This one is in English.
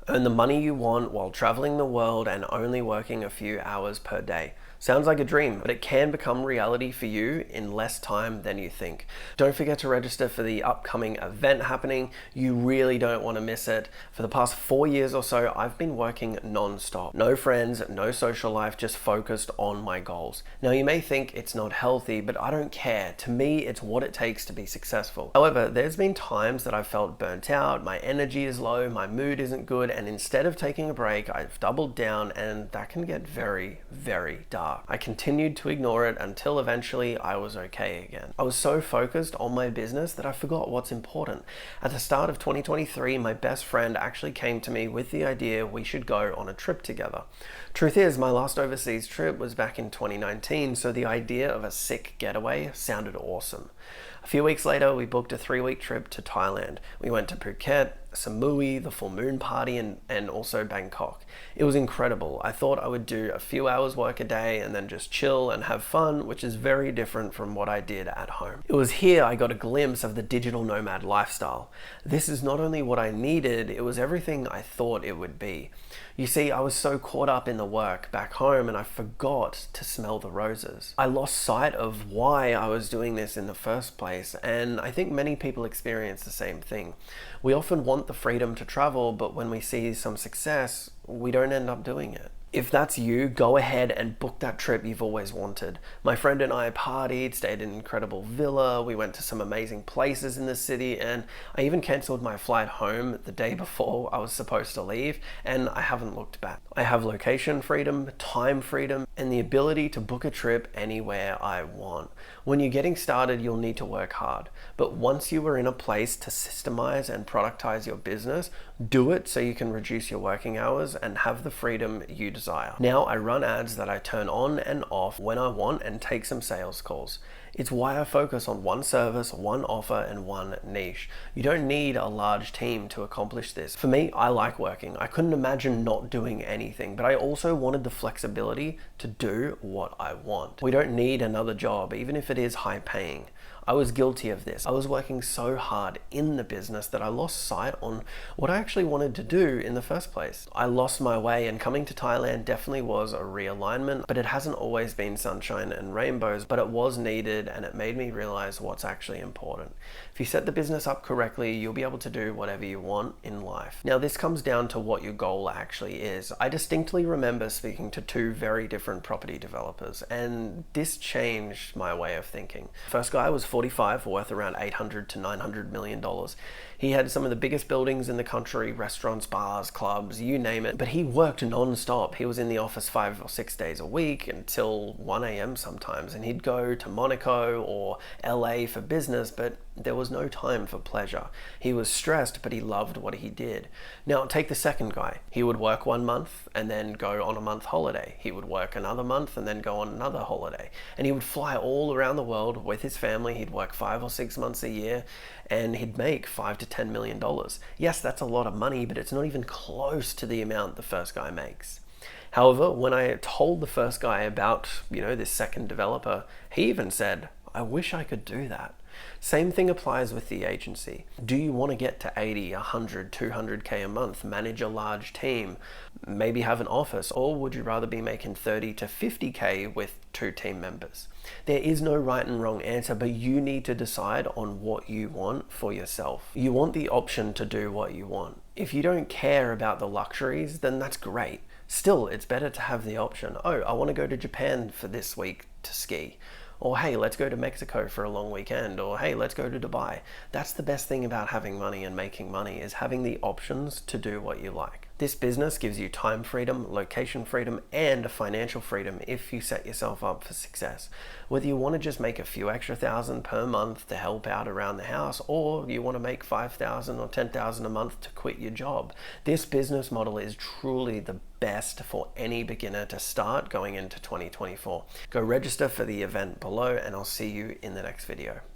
Earn the money you want while traveling the world and only working a few hours per day. Sounds like a dream, but it can become reality for you in less time than you think. Don't forget to register for the upcoming event happening. You really don't want to miss it. For the past 4 years or so, I've been working non-stop. No friends, no social life, just focused on my goals. Now, you may think it's not healthy, but I don't care. To me, it's what it takes to be successful. However, there's been times that I've felt burnt out, my energy is low, my mood isn't good, and instead of taking a break, I've doubled down, and that can get very, very dark. I continued to ignore it until eventually I was okay again. I was so focused on my business that I forgot what's important. At the start of 2023, my best friend actually came to me with the idea we should go on a trip together. Truth is, my last overseas trip was back in 2019, so the idea of a sick getaway sounded awesome. A few weeks later, we booked a 3-week trip to Thailand. We went to Phuket, Samui, the full moon party, and also Bangkok. It was incredible. I thought I would do a few hours work a day and then just chill and have fun, which is very different from what I did at home. It was here I got a glimpse of the digital nomad lifestyle. This is not only what I needed, it was everything I thought it would be. You see, I was so caught up in the work back home and I forgot to smell the roses. I lost sight of why I was doing this in the first place, and I think many people experience the same thing. We often want the freedom to travel, but when we see some success, we don't end up doing it. If that's you, go ahead and book that trip you've always wanted. My friend and I partied, stayed in an incredible villa, we went to some amazing places in the city, and I even cancelled my flight home the day before I was supposed to leave, and I haven't looked back. I have location freedom, time freedom, and the ability to book a trip anywhere I want. When you're getting started, you'll need to work hard, but once you are in a place to systemize and productize your business, do it so you can reduce your working hours and have the freedom you desire. Now I run ads that I turn on and off when I want and take some sales calls. It's why I focus on one service, one offer, and one niche. You don't need a large team to accomplish this. For me, I like working. I couldn't imagine not doing anything, but I also wanted the flexibility to do what I want. We don't need another job, even if it is high paying. I was guilty of this. I was working so hard in the business that I lost sight on what I actually wanted to do in the first place. I lost my way, and coming to Thailand definitely was a realignment, but it hasn't always been sunshine and rainbows, but it was needed and it made me realize what's actually important. If you set the business up correctly, you'll be able to do whatever you want in life. Now, this comes down to what your goal actually is. I distinctly remember speaking to two very different property developers, and this changed my way of thinking. First guy was 45, worth around $800 to $900 million. He had some of the biggest buildings in the country, restaurants, bars, clubs, you name it, but he worked non-stop. He was in the office 5 or 6 days a week until 1 a.m. sometimes, and he'd go to Monaco or LA for business, but there was no time for pleasure. He was stressed, but he loved what he did. Now, take the second guy. He would work 1 month and then go on a month holiday. He would work another month and then go on another holiday. And he would fly all around the world with his family. He'd work 5 or 6 months a year and he'd make $5 to $10 million. Yes, that's a lot of money, but it's not even close to the amount the first guy makes. However, when I told the first guy about, this second developer, he even said, I wish I could do that. Same thing applies with the agency. Do you want to get to 80, 100, 200K a month, manage a large team, maybe have an office, or would you rather be making 30 to 50K with 2 team members? There is no right and wrong answer, but you need to decide on what you want for yourself. You want the option to do what you want. If you don't care about the luxuries, then that's great. Still, it's better to have the option. Oh, I want to go to Japan for this week to ski. Or hey, let's go to Mexico for a long weekend. Or hey, let's go to Dubai. That's the best thing about having money and making money, is having the options to do what you like. This business gives you time freedom, location freedom, and financial freedom if you set yourself up for success. Whether you want to just make a few extra thousand per month to help out around the house, or you want to make 5,000 or 10,000 a month to quit your job, this business model is truly the best for any beginner to start going into 2024. Go register for the event below, and I'll see you in the next video.